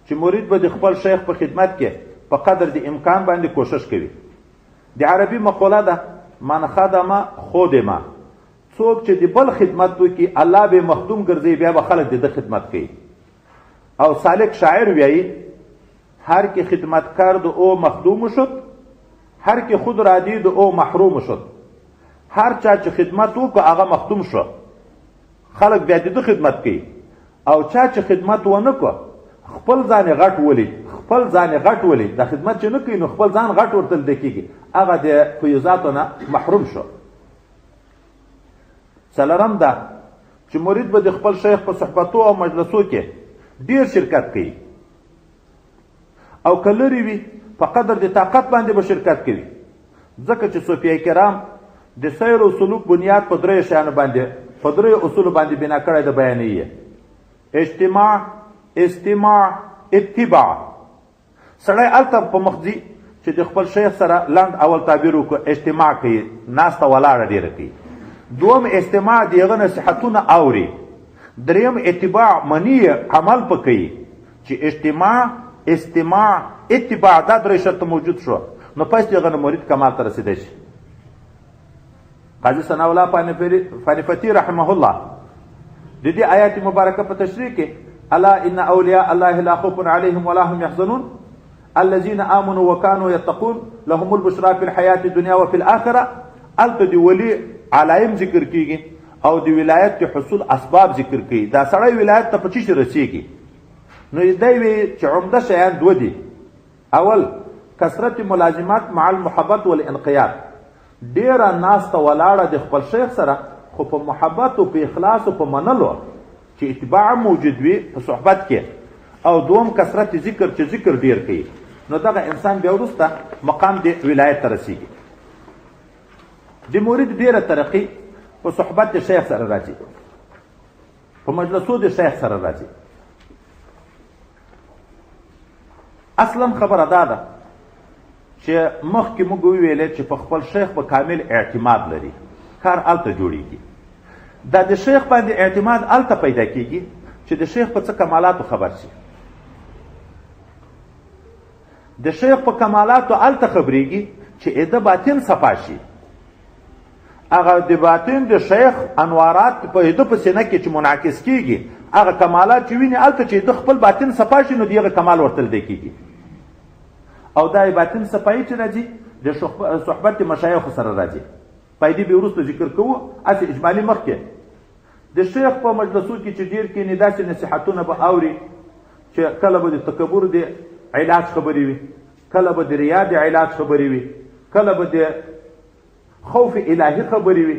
[SPEAKER 1] چې مرید به د خپل شیخ په خدمت کې په قدر د امکان باندې کوشش کوي. د عربي مقوله ده من خدمه خودمه، څوک چې د بل خدمت وکړي الله به مخدوم ګرځي بیا به خلک د ده خدمت کوي. او سالک شاعر ویایي هر که خدمتکار د او مخدوم شد، هر که خود را دید او محروم شد. هر چا چې خدمت وکړه هغه مخدوم شو، خلک بیا د ده خدمت کوي. او چا چې خدمت ونه کړه خپل ځان یې غټ ولید، خپل ځان یې غټ ولید، دا خدمت چې نه کوي نو خپل ځان غټ ورته لیده کېږي، هغه د فیوزاتو نه محروم شو. څلورم ده چې مرید به د خپل شیخ په صحبتو او مجلسو کې ډیر شرکت کوي او که لرې وي په قدر د طاقت باندې به شرکت کوي، ځکه چې صوفیه کرام د سیر او سلوک بنیاد په دریو شیانو باندې په دریو اصولو باندې بنا کړی د بیانیه: اجتماع، استماع، اتباع. سړی هلته په مخ ځي چې د خپل شیخ سره لنډ اول تعبیر وکړو اجتماع کوي، ناسته ولاړه ډېره کوي. دوم استماع د هغه نصیحتونه اوري. دریم اتباع منی عمل په کوي چې اجتماع، استماع، اتباع دا درې شرط موجود شو نو پس د هغه مرید کمال ته رسیدی شي. قاضي ثناء الله فانفتی رحمه الله د دې آیات مبارکه په تشریح کې الا ان اولیاء الله لا خوف علیهم ولا هم یحزنون الذين امنوا وكانوا يتقون لهم البشرى في الحياه الدنيا وفي الاخره. الته دی ولی علایم ذکر کیږي او د ولایت د حصول اسباب ذکر کوي. دا سړی ولایت ته په چی رسیږي نو دی وی چې عمده شیان دوه دي. اول کثرت ملازمات مع المحبت والانقياد، ډیره ناسته ولاړه د خپل شیخ سره خو په محبت او په اخلاص او په منلو چې اتباع موجود وي په صحبت کې. او دوم کثرت ذکر چې ذکر ډیر کوي نو دغه انسان بیا وروسته مقام د ولایت ته رسیږي. د مرید ډیره ترقي په صحبت د شیخ سره راځي، په مجلسو د شیخ سره راځي. اصلا خبره دا ده چې مخکې موږ وویلې چې په خپل شیخ به کامل اعتماد لري، کار هلته جوړیږي. دا د شیخ باندې اعتماد هلته پیدا کیږي چې د شیخ په څه کمالاتو خبر شي. د شیخ په کمالاتو هلته خبریږي چې د باطن صفا شي. هغه د باطن د شیخ انوارات په د په سینه کې چې منعکس کیږي، هغه کمالات چې ویني هلته چې د خپل باطن صفا شي نو د هغه کمال ورته لیدل کیږي. او دا باطن صفایي چې راځي د صحبت مشایخو سره راځي. فایدې به وروسته ذکر کوو. هسې اجمالي مخکې د شیخ په مجلسو کې چې ډېر کښېني داسې نصیحتونه به اوري چې کله به د تکبر د علاج خبرې وي، کله به د ریا د علاج خبرې وي، کله به د خوف الهي خبرې وي.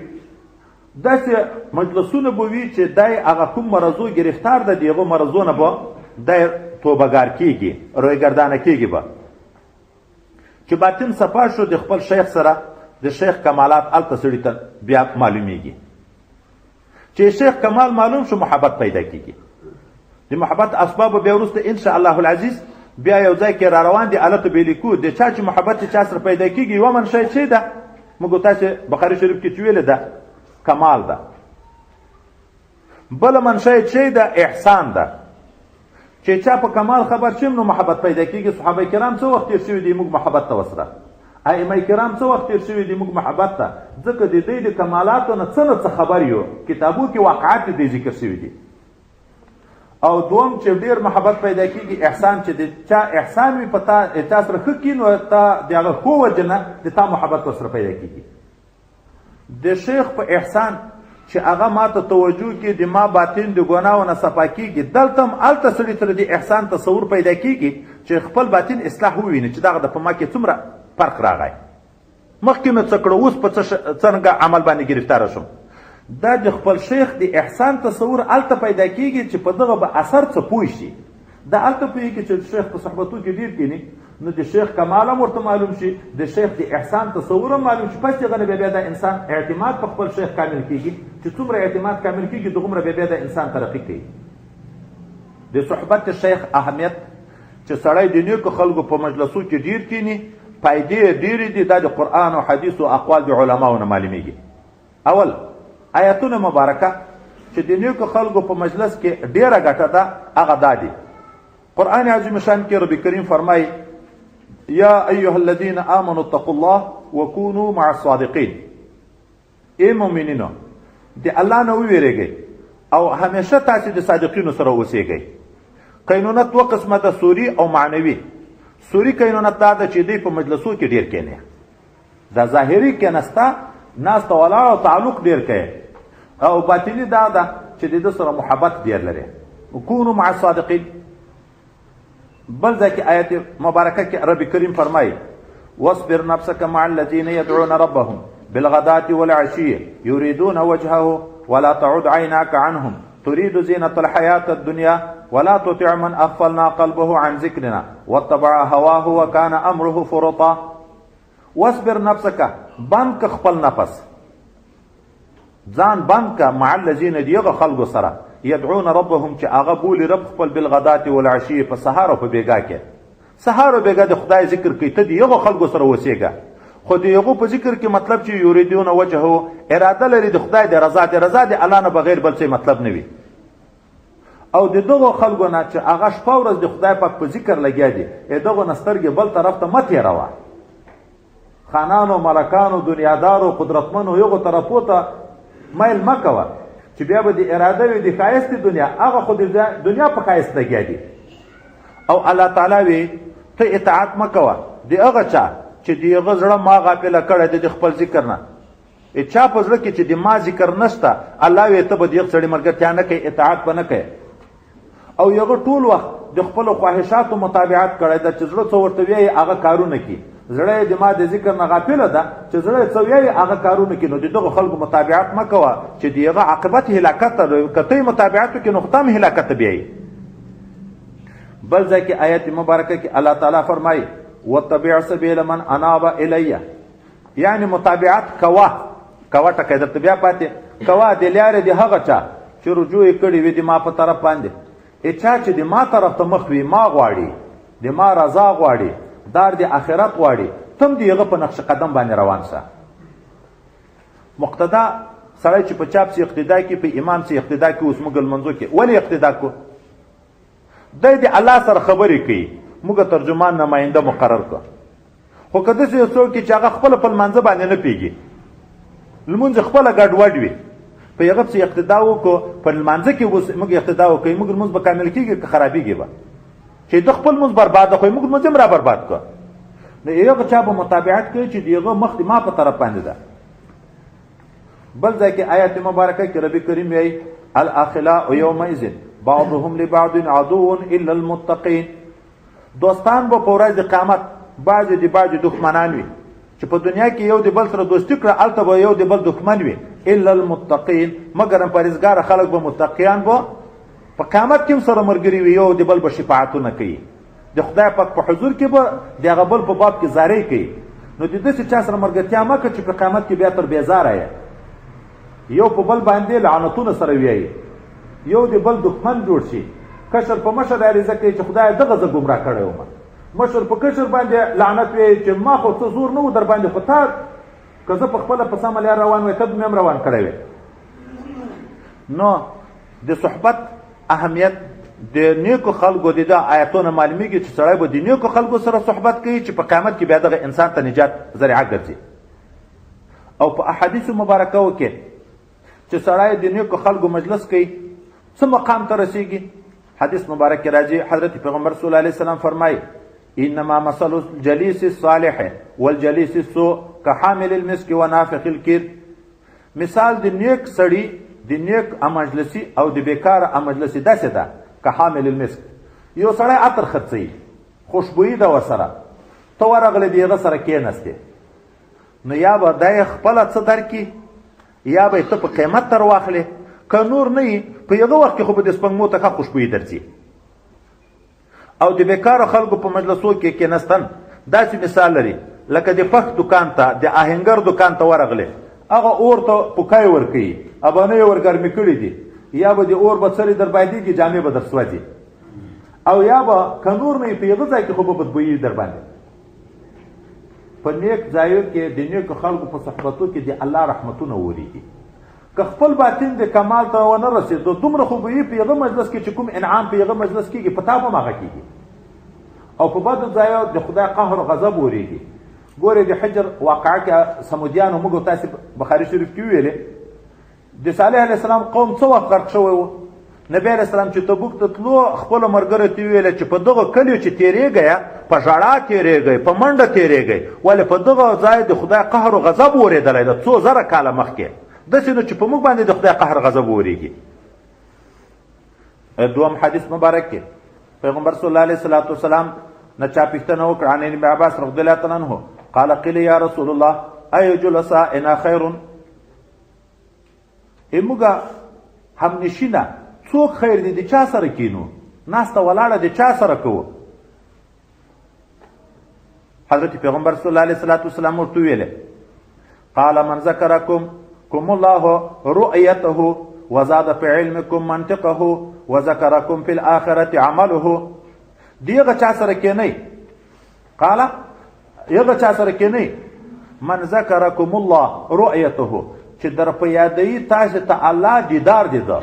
[SPEAKER 1] داسې مجلسونه به وي چې دی هغه کوم مرضو گرفتار ده د هغو مرضونه به دی توبهګار کېږي، رویګردانه کېږي به چې باطن صفا شو. د خپل شیخ سره د شیخ کمالات هلته سړي ته بیا معلومیږي. چې شیخ کمال معلوم شو محبت پیدا کېږي. د محبت اسباب بیا وروسته انشاء الله العزیز بیا یو ځای کې را روان دي هلته به لیکو. د چا چې محبت چا سره پیدا کېږي یوه منشی چې ده موږ تاسې بخاري شریف کې چې ویلې ده کمال ده. بله منشی چې ده احسان ده. چې چا په کمال خبر شیم نو محبت پیدا کېږي. صحابه کرام څه وخت تېر شوي دي موږ محبت ته وسره، ائمه کرام څه وخت تېر شوي دي موږ محبت ته، ځکه د دوی د کمالاتو نه څه نه څه خبر یو. کتابو کې واقعات د ذکر شوي دي. او دوم چې ډېر محبت پیدا کېږي احسان، چې د چا احسان وي په تا سره ښه کړي نو تا د هغه ښو وجه نه د تا محبت ورسره پیدا کېږي. د شیخ په احسان چې هغه ما ته توجه کړي، د ما باطن د ګناهو نه صفا کېږي، دلته هم هلته سړي ته د احسان تصور پیدا کېږي چې خپل باطن اصلاح وویني چې دغه د په ما کې څومره فرق راغی. مخکې مې څه کړه اوس په څرنګه عمل باندې گرفتاره شم. دا د خپل شیخ د احسان تصور هلته پیدا کېږي چې په دغه به اثر څه پوه شي. دا هلته پوهېږي چې شیخ په صحبتو کې ډېر کښېني نو د شیخ کمال هم ورته معلوم شي، د شیخ د احسان تصور هم معلوم شي. پس دغه نه بیا د انسان اعتماد په خپل شیخ کامل کېږي چې څومره اعتماد کامل کېږي دومره بیا د انسان ترقي کوي. د صحبت شیخ اهمیت چې سړی د نیکو خلکو په مجلسو کې ډیر کینی، فایدې ډېرې دي. دا د قرآن او حدیث او اقوال د علماو نه معلومیږي. اول آیتونه مبارکه چې د نیکو خلکو په مجلس کې ډیره ګټه ده هغه دا دي. قرآن عظیم شان کې رب کریم فرمایي یا ایها الذین آمنوا اتقوا الله وکونوا مع الصادقین. ای مؤمنینو د الله نه وویریږئ او همیشه تاسې د صادقینو سره اوسیږئ. قینونت دوه قسمه ده، سوري او معنوي. سوري قینونت دا ده چې دوی په مجلسو کې ډیر کینی، دا ظاهري کینسته ناسته ولاړ او تعلق ډیر کوي، او باطني دا ده چې د ده سره محبت ډیر لري. وکونوا مع الصادقین. بل ځای کې آیت مبارکه کې رب کریم فرمایي واصبر نفسك مع الذين يدعون ربهم بالغداة والعشي يريدون وجهه ولا تعد عيناك عنهم تريد زينة الحياة الدنيا ولا تطع من أغفلنا قلبه عن ذكرنا واتبع هواه وكان أمره فرطا. واصبر نفسك بند که خپل نفس، ځان بند که مع الذين دیغه خلقو سره یدعون ربهم چې هغه بولي رب خپل بالغداة والعشي په سهار او په بیګا کې. سهار او بیګا د خدای ذکر کوي، ته دیغه خلقو سره اوسېږه. خو دیغه په ذکر کې مطلب چې یریدون وجهه، اراده لري د خدای د رضا، د رضا د الله نه بغیر بل څه مطلب نه وي. او د دغه خلکو نه چې هغه شپه ورځ د خدای پاک په ذکر لګیا دي، دغه نه سترګې بل طرف ته مه تېروه. خانانو، ملکانو، دنیادارو، قدرتمنو یغو طرفو ته میل مه کوه چې بیا به د اراده وي د ښایست دنیا، هغه خو د دنیا په ښایست لګیا دي. او الله تعالی وی ته اطاعت مه کوه د هغه چا چې د هغه زړه ما غافله کړی دی د خپل ذکر نه. چا په زړه کې چې د ما ذکر نشته، الله وی ته به د یو سړي ملګرتیا نه کوې، اطاعت به نه کوې. او یغه ټول وخت د خپلو خواهشاتو مطابقت کړی ده چې زړه څه ورته وایي هغه کارونه کوي. زړه یې د ما د ذکر نه غافله ده چې زړه یې څه وایي هغه کارونه کوي. نو د دغو خلکو مطابقت مه کوه چې د هغه عاقبت هلاکت ته، که ته یې مطابقت وکړې نو خو ته هم هلاکت ته بیایي. بل ځای کې آیت مبارکه کې الله تعالی فرمایي واتبع سبیل من اناب الیه، یعنی مطابقت کوه. کوه ټکی درته بیا پاتې کوه د لارې د هغه چا چې رجوع یې کړې وي د ما په طرف باندې. چا چې د ما طرف ته مخ وي، ما غواړي، د ما رضا غواړي، دار د آخرت غواړي، تم د هغه په نقش قدم باندې روان سه. مقتدا سړی چې په چاپ سي اقتدا کوي، په امام سي اقتدا کوي. اوس موږ لمنځو کې ولې اقتدا کو؟ دی د الله سره خبرې کوي، موږ ترجمان نماینده مقرر کړ. خو که داسې یو څوک چې هغه خپله په لمانځه باندې نه پوهېږي، لمونځ خپله ګډوډ وي، په هغه پسې اقتدا وکړو، په لمانځه کې موږ اقتدا وکړو، موږ لمونځ به کامل کېږي که خرابېږي به؟ چې د خپل لمونځ برباد کړو، موږ لمونځ هم را برباد کړو. نو هغه چا به متابعت کوي چې د هغه مخ د ما په طرف باندې ده. بل ځای کې آیت مبارکه کې رب کریم وایي الاخلاء یومئذ بعضهم لبعض عدو الا المتقین. دوستان به په ورځ د قیامت بعضې د بعضې دښمنان وي، چې په دنیا کې یو د بل سره دوستي کړه، هلته به یو د بل دښمن وي. الا المتقین، مګر پرهیزګاره خلک به متقیان به په قیامت کې هم سره ملګري وي، یو د بل به شفاعتونه کوي، د خدای پاک په حضور کې به د هغه بل په باب کې زارۍ کوي. نو د داسې چا سره ملګرتیا مه کړه چې په قیامت کې بیا تر بیزاره یې، یو په بل باندې لعنتونه سره ویایي، یو د بل دښمن جوړ شي. کشر په مشر عریضه کوي چې خدای دغه زه ګمراه کړی وم، مشر په کشر باندې لعنت وایي چې ما خو څه زور نه و در باندې، خو تا که زه په خپله په سمه لار روان وای ته به مې هم روان کړی وی. نو د صحبت اهمیت د نیکو خلکو د ده آیتونه معلومیږي چې سړی به د نیکو خلکو سره صحبت کوي چې په قیامت کې بیا دغه انسان ته نجات ذریعه ګرځي. او په احادیثو مبارکو کې چې سړی د نیکو خلکو مجلس کوي څه مقام ته رسیږي. حدیث مبارک کې راځي حضرت پیغمبر صلی الله علیه وسلم فرمایي انما مثل الجلیس الصالح والجلیس السوء كحامل المسك ونافخ الكير. مثال د نیک سړي د نیک امجلسي او د بیکار امجلسي داسې ده که حامل المسک. یو سړی عطر خرڅوي، خوشبویي ده ورسره، ته ورغلې د هغه سره کېناستې، نو یا به دی خپله څه درکړي یا به یې ته په قیمت تر واخلې، که نور نه وي په هغه وخت کې خو به د سپنږمو ته ښه خوشبویي درځي. او د بیکاره خلکو په مجلسو کې کېناستن داسې مثال لري لکه د پخ دکان ته د آهنګر دکان ته ورغلی هغه اور ته پوکای ورکوي ابانه یې ورګرمې کړي دي یا به د اور به څرې در بایدېږي جامې به در سوځي او یا به که نور نه یې په یغه ځای کې خو به بدبویي در باندې په نیک ځایو کې د نیکو خلکو په صحبتو کې د الله رحمتونه وریږي که خپل باطن د کمال ته ونه رسېدو دومره خوبویي په یغه مجلس کې چې کوم انعام په یغه مجلس کېږي په تا به هم هغه کېږي او په بدو ځایو د خدای قهر و غضب وریږي ګورې د حجر واقعه کې سمودیانو موږ تاسې بخاري شریف کې ویلې د صالح علیه السلام قوم څه وخت غرق شوی و نبی علیه السلام چې تبوک ته تلو خپلو ملګرو ته ویله چې په دغه کلیو چې تېرېږئ په ژړا تېرېږئ په منډه تېرېږئ ولې په دغه ځای د خدای قهر و غضب ورېدلی ده څو زره کاله مخکې داسې نو چې په موږ باندې د خدای قهر غضب وریږي دوم حدیث مبارک کې پیغمبر صلی الله علیه وسلم نه چا پوښتنه وکړه عن ابن عباس رضی الله تعالی عنه قال قیل یا رسول الله ای جلساءنا خیر موږ همنشینه څوک خیر دی د چا سره کینو ناسته ولاړه د چا سره کوو حضرت پیغمبر صلی الله علیه وسلم ورته ویلې قال من ذکرکم الله رؤیته وزاد فی علمکم منطقه وذکرکم فی الاخرة عمله دیغه چا سره کینی قال یغه چا سره کینی من ذکرکم الله رؤیته چې در په یادی تاسو ته الله دیدار دیده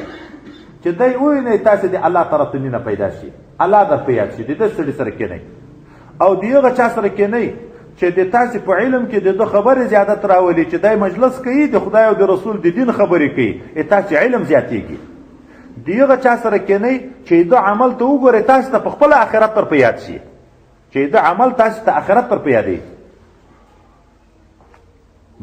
[SPEAKER 1] چې دی ویني تاسو د الله طرف ته مینه پیدا شي الله در په یاد شي د دې سړي سره کینی او دیغه چا سره کینی چې د تاسو په علم کې د خبرې زیادت راولي چې دای مجلس کوي د خدای او د رسول د دین خبرې کوي تاسو علم زیاتېږي دیغه چا سره کینی چې د عمل ته وګورئ تاسو ته په خپل آخرت تر په یاد شي چې د عمل تاسو ته آخرت تر په یادې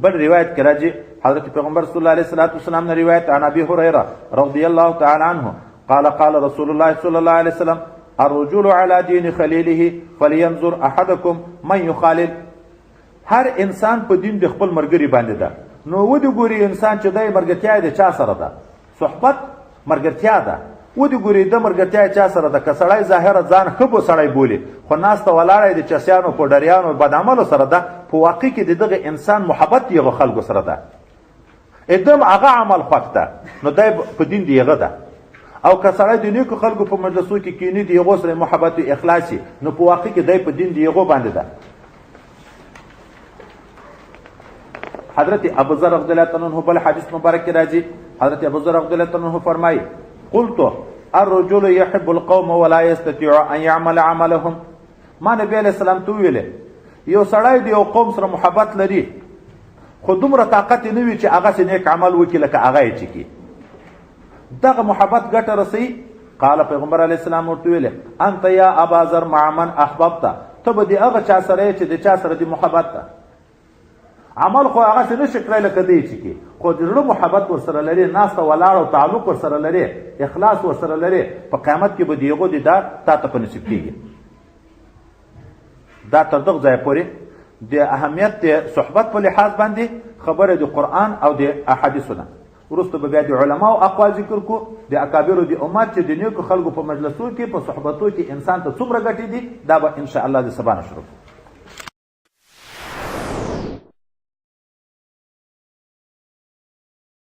[SPEAKER 1] بل روایت کې راځي حضرت پیغمبر صلی الله علیه وسلم نے روایت عن ابي هريره رضی الله تعالی عنه قال قال رسول الله صلی الله علیه وسلم الرجل على دين خليله فلينظر احدكم من يخالل هر انسان په دین د خپل مرګري باندې ده نو ودی ګوري انسان چې دای مرګتیا د چا سره ده صحبت مرګتیا ده ودی ګوري د مرګتیا چا سره ده که سړی ظاهره ځان خبو سړی بولی خو ناسته ولاړی د چسیانو پوډریانو بدعملو سره ده په واقع کې دغه انسان محبت یغه خلکو سره ده ادم هغه عمل خوښ ده نو دای په دین دی هغه ده او که سړی د نیکو خلکو په مجلسو کې کینی دی هغو سره محبت او اخلاصي نو په واقع کې دی په دین دی هغو باندې ده حضرت ابو ذر رضی الله عنه بل حدیث مبارک کې راځي حضرت ابو ذر رضی الله عنه فرمایي قلت الرجل يحب القوم ولا يستطيع ان يعمل عملهم ما نبی علیہ السلام تو ویله یو سړی دی یو قوم سره محبت لري خو دومره طاقت نه وي چې هغه سي نیک عمل وکړي لکه هغه یې چکي دغه محبت ګټه رسي قال پیغمبر علیه السلام ورته ویله انت یا ابا ذر مع من احببت ته به د هغه چا سره چې د چا سره د محبت ده عمل خو هغه څه نشي کړی لکه دی چکي خو د زړه محبت ورسره لري ناسته ولاړ او تعلق ورسره لري اخلاص ورسره لري په قیامت کې به د هغو دیدار تا ته په نصیب کېږي دا تر دغه ځایه پورې د اهمیت د صحبت په لحاظ باندې خبره د قرآن او د احادیثو نه وروسته به بیا د علماو اقوال ذکر کو د اکابرو د امت چې د نیکو خلکو په مجلسو کې په صحبتو کې انسان ته څومره ګټې دي دا به انشاءالله د سبا نه شروع